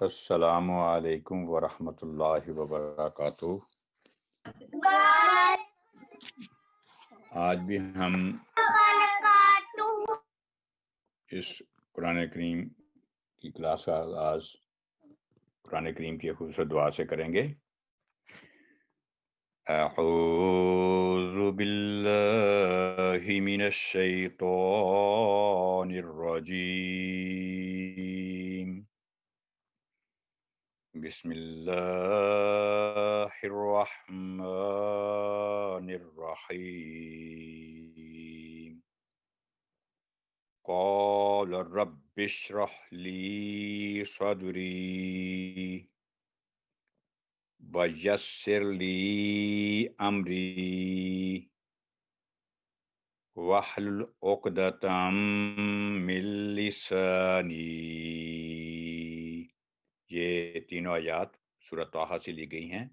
السلام علیکم ورحمۃ اللہ وبرکاتہ۔ آج بھی ہم اس قرآن کریم کی کلاس کا آغاز قرآن کریم کی خوبصورت دعا سے کریں گے۔ اعوذ باللہ من الشیطان الرجیم، بسم اللہ الرحمن الرحیم۔ قال رب اشرح لي صدري ويسر لي أمري واحلل عقدة من لساني۔ یہ تینوں آیات سورۃ طٰہٰ سے لی گئی ہیں،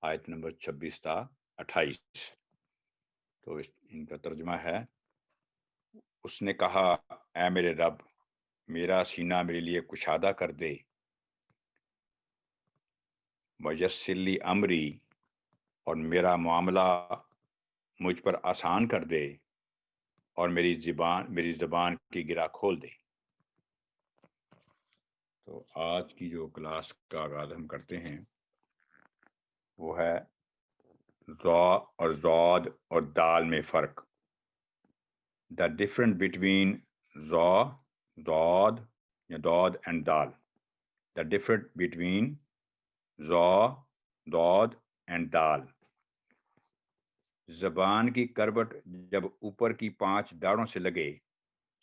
آیت نمبر 26 تا 28۔ تو ان کا ترجمہ ہے، اس نے کہا اے میرے رب، میرا سینہ میرے لیے کشادہ کر دے، ویسر لی امری، اور میرا معاملہ مجھ پر آسان کر دے، اور میری زبان کی گرہ کھول دے۔ تو آج کی جو کلاس کا آغاز ہم کرتے ہیں وہ ہے ذا اور ضاد اور دال میں فرق، the difference between ذا، ضاد یا ضاد and دال، the difference between ذا، ضاد and دال۔ زبان کی کروٹ جب اوپر کی 5 داڑوں سے لگے،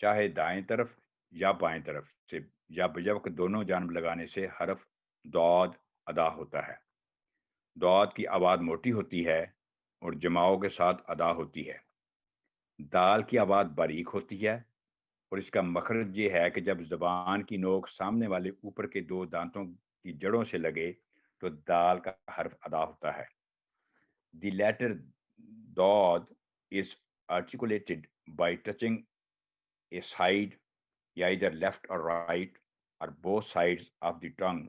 چاہے دائیں طرف یا بائیں طرف سے، یا بجوق دونوں جانب لگانے سے حرف ضاد ادا ہوتا ہے۔ ضاد کی آواز موٹی ہوتی ہے اور جماؤں کے ساتھ ادا ہوتی ہے۔ دال کی آواز باریک ہوتی ہے اور اس کا مخرج یہ ہے کہ جب زبان کی نوک سامنے والے اوپر کے 2 دانتوں کی جڑوں سے لگے تو دال کا حرف ادا ہوتا ہے۔ The letter dod is articulated by touching a side, either left or right, or both sides of the tongue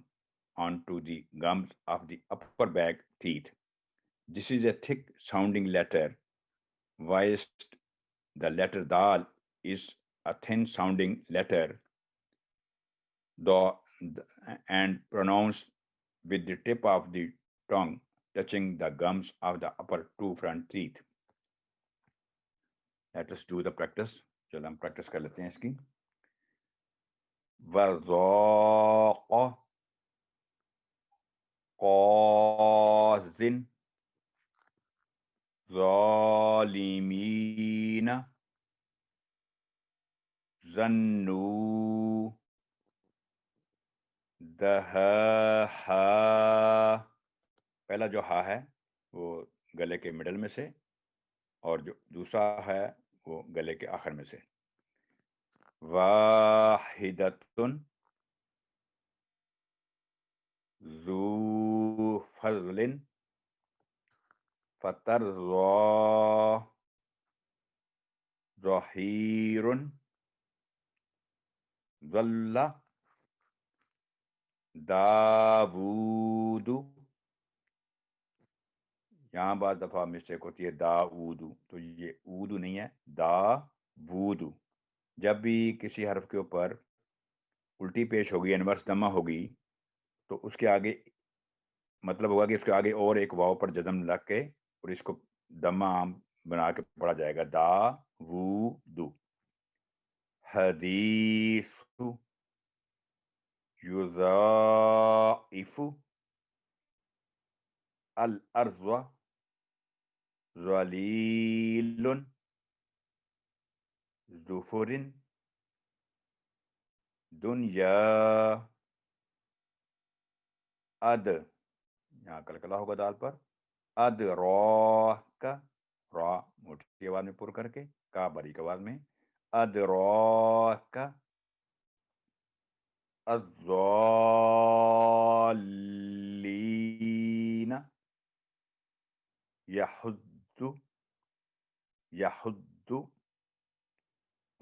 onto the gums of the upper back teeth. This is a thick sounding letter, whilst the letter dal is a thin sounding letter, and pronounced with the tip of the tongue touching the gums of the upper 2 front teeth. Let us do the practice. چلو ہم practice کر لیتے ہیں اس کی۔ وَذَاقَ قَاذٍ ظَالِمِينَ ظَنُّوا دَہَاہَا۔ پہلا جو ہا ہے وہ گلے کے مڈل میں سے، اور جو دوسرا ہے وہ گلے کے آخر میں سے۔ واحدۃ ذو فضل فترضى ظہیر ظل داود۔ یہاں بعض دفعہ مسٹیک ہوتی ہے داود، تو یہ اودو نہیں ہے، داود۔ جب بھی کسی حرف کے اوپر الٹی پیش ہوگی، انورس دمہ ہوگی، تو اس کے آگے مطلب ہوگا کہ اس کے آگے اور ایک واو پر جزم لگ کے اور اس کو دمہ عام بنا کے پڑھا جائے گا، داود۔ حدیث یضاعف الارض ذلیل ظفر دنیا اد، یہاں کلکلا ہوگا دال پر، ادراک، را موٹی آواز میں پر کر کے، کا باریک آواز میں، ادراک الضالین، یحد،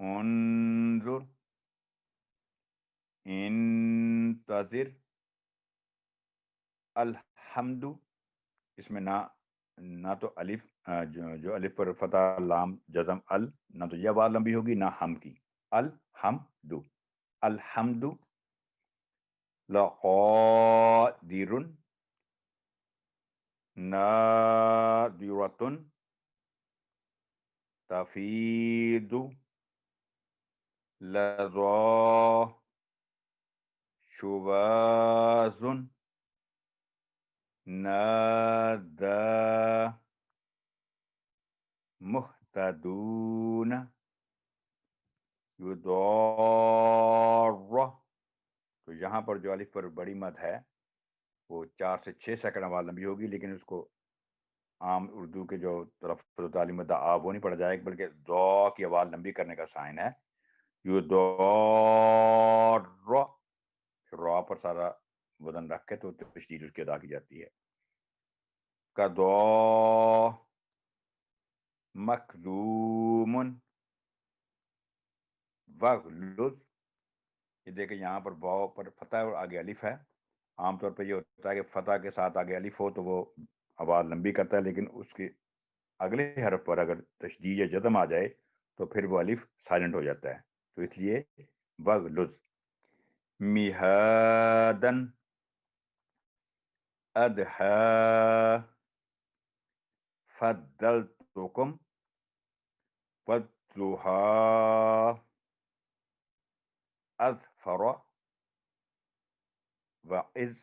انظر، انتظر، الحمد، اس میں نہ تو الف جو الف پر فتح لام جزم نہ تو یہ آواز لمبی ہوگی نہ ہم کی. الحمد، الحمد. لقادر، نادرة، تفيض، لظى، شواذ، نادى، مهتدون، يضار. تو یہاں پر جو الف پر بڑی مد ہے وہ 4 سے 6 سیکنڈ آواز لمبی ہوگی، لیکن اس کو عام اردو کے جو تلفظ و تعلیم وہ نہیں پڑھا جائے گا، بلکہ دو کی آواز لمبی کرنے کا سائن ہے. یضار، پھر را پر سارا وزن رکھ کے تو تشدید اس کی ادا کی جاتی ہے. قضا، مکذوم، وغلظ. یہ دیکھیں یہاں پر واو پر فتح اور آگے الف ہے. عام طور پہ یہ ہوتا ہے کہ فتح کے ساتھ آگے الف ہو تو وہ آواز لمبی کرتا ہے، لیکن اس کے اگلے حرف پر اگر تشدید یا جزم آ جائے تو پھر وہ الف سائلنٹ ہو جاتا ہے. تو اس لیے وغلظ. مہادن، اضحیٰ، فضلتکم، والضحیٰ، اظفر، وعز،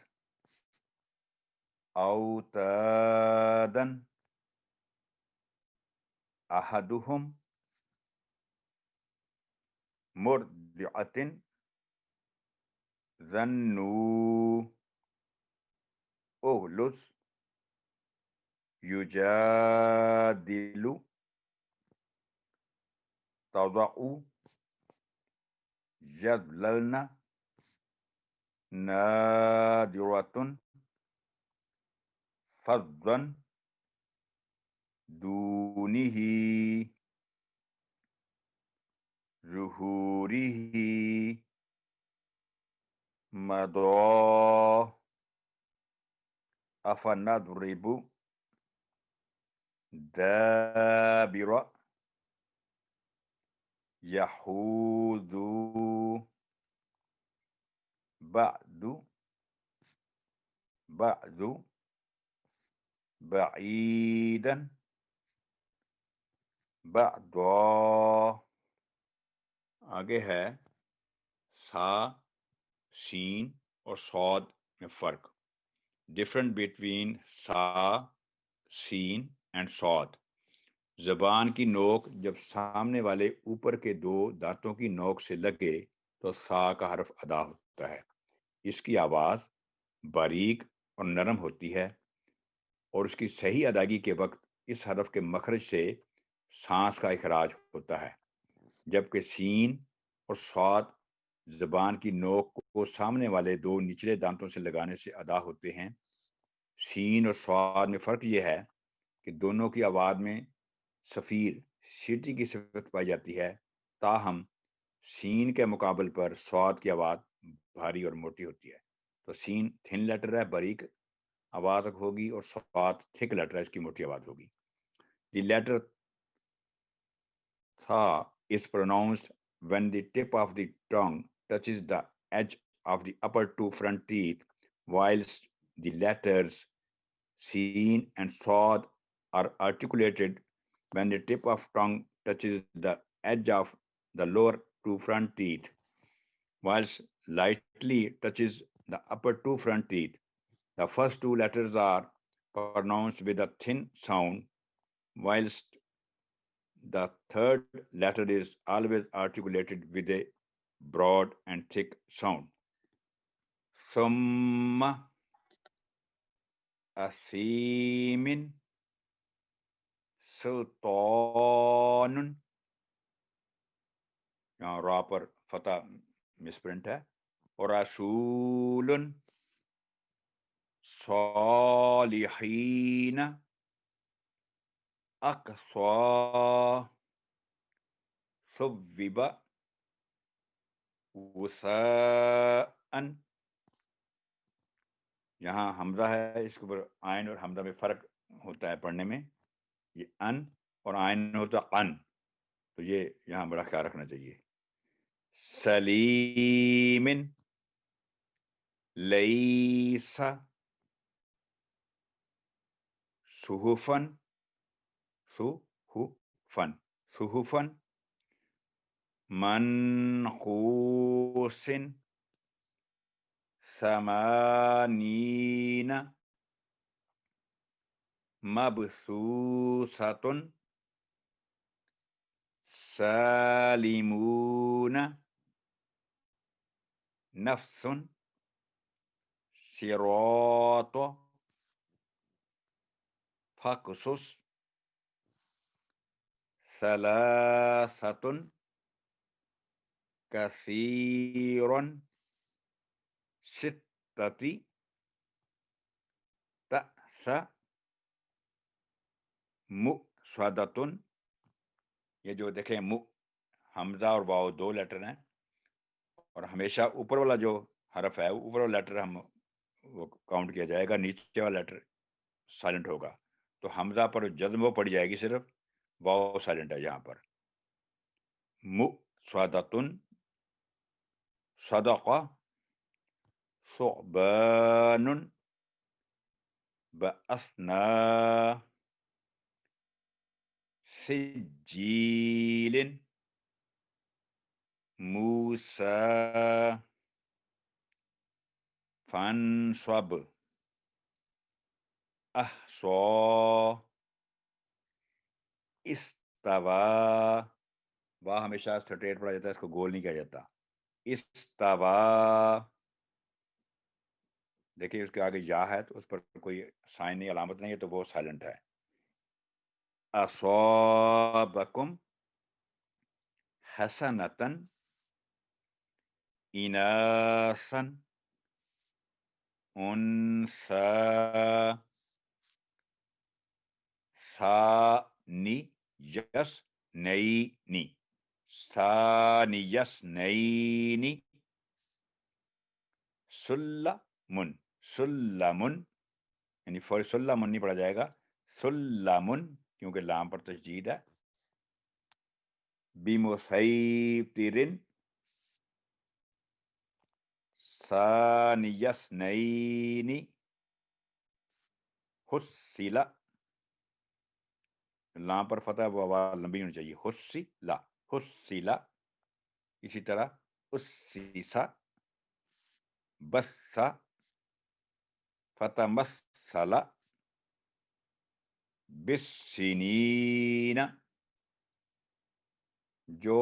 اوتادا، احدهم، مرضعة، ظنوا، اغلظ، يجادل، تضع، يذللن، نادرة، فظا، دونه، ظهوره، مضى، أفنضرب، دابر، يحوذ، بعد، بعد، بعيدا، بعضا. آگے ہے سا، سین اور صاد میں فرق. ڈفرنٹ بٹوین سا، سین اینڈ صاد. زبان کی نوک جب سامنے والے اوپر کے 2 دانتوں کی نوک سے لگے تو سا کا حرف ادا ہوتا ہے. اس کی آواز باریک اور نرم ہوتی ہے اور اس کی صحیح ادائیگی کے وقت اس حرف کے مخرج سے سانس کا اخراج ہوتا ہے. جبکہ سین اور صاد زبان کی نوک کو سامنے والے 2 نچلے دانتوں سے لگانے سے ادا ہوتے ہیں. سین اور صاد میں فرق یہ ہے کہ دونوں کی آواز میں صفیر، سیٹی کی صفت پائی جاتی ہے، تاہم سین کے مقابل پر صاد کی آواز بھاری اور موٹی ہوتی ہے. تو سین تھن لیٹر ہے، باریک آواز ہوگی، اور صاد تھک لیٹر ہے، اس کی موٹی آواز ہوگی. The letter tha is pronounced when the tip of the tongue touches the edge of the upper 2 front teeth, whilst the letters seen and sad are articulated when the tip of tongue touches the edge of the lower 2 front teeth, whilst lightly touches the upper 2 front teeth. The first 2 letters are pronounced with a thin sound, whilst the third letter is always articulated with a broad and thick sound. Summa, asimin, sultanun. یہاں را پر فتح مسپرنٹ ہے. اور رسولن، صالحین، اقصا، صوب، وساء، یہاں حمزہ ہے، اس کے اوپر آئین اور حمزہ میں فرق ہوتا ہے پڑھنے میں. یہ ان اور آئین ہوتا ہے ان، تو یہ یہاں بڑا خیال رکھنا چاہیے. سلیمن، لیسا، صحفن، صحفن، صحفن، منقوس، ثمانین، مبثوثۃ، سالمون، نفس، صراط، فقصص، ثلاثۃ، کثیر، ستۃ، تأس، مؤسدۃ. یہ جو دیکھیں حمزہ اور واو دو لیٹر ہیں، اور ہمیشہ اوپر والا جو حرف ہے اوپر والا لیٹر ہم وہ کاؤنٹ کیا جائے گا، نیچے والا لیٹر سائلنٹ ہوگا. تو حمزہ پر جزم وہ پڑی جائے گی صرف، واو سائلنٹ ہے یہاں پر. مؤسدۃ، صدق، ثعبان، بأسنا، سجیل، موسیٰ، فانصب، احصا، استوا. واہ ہمیشہ اسٹریٹ پڑھا جاتا ہے، اس کو گول نہیں کیا جاتا. استوا. دیکھیے اس کے آگے یا ہے تو اس پر کوئی سائن نہیں، علامت نہیں ہے، تو وہ سائلنٹ ہے. اصابکم حسنۃ اناثا انثى ثاني اثنين سلم، سلم، یعنی فور سلم نہیں پڑھا جائے گا، سلم، کیونکہ لام پر تشدید ہے. بمسيطر، ثاني اثنين، حصل، لام پر فتح، وہ آواز لمبی ہونی چاہیے، حصل، حصل. اسی طرح اسس، بث، فتمثل، بالسنین. جو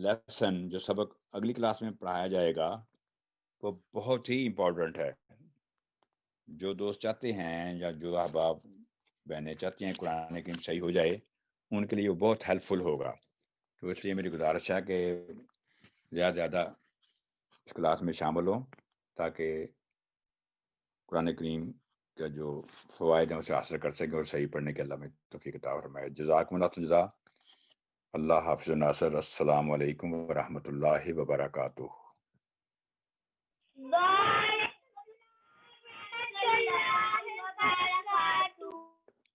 لیسن، جو سبق اگلی کلاس میں پڑھایا جائے گا وہ بہت ہی امپورٹنٹ ہے. جو دوست چاہتے ہیں یا جو احباب بہنیں چاہتی ہیں قرآن کریم صحیح ہو جائے، ان کے لیے وہ بہت ہیلپ فل ہوگا. تو اس لیے میری گزارش ہے کہ زیادہ زیادہ اس کلاس میں شامل ہوں، تاکہ قرآن کریم کا جو فوائد ہیں اسے حاصل کر سکیں اور صحیح پڑھنے کے اللہ میں توفیق عطا فرمائے. جزاکم اللہ جزا. اللہ حافظ و ناصر. السلام علیکم ورحمۃ اللہ وبرکاتہ.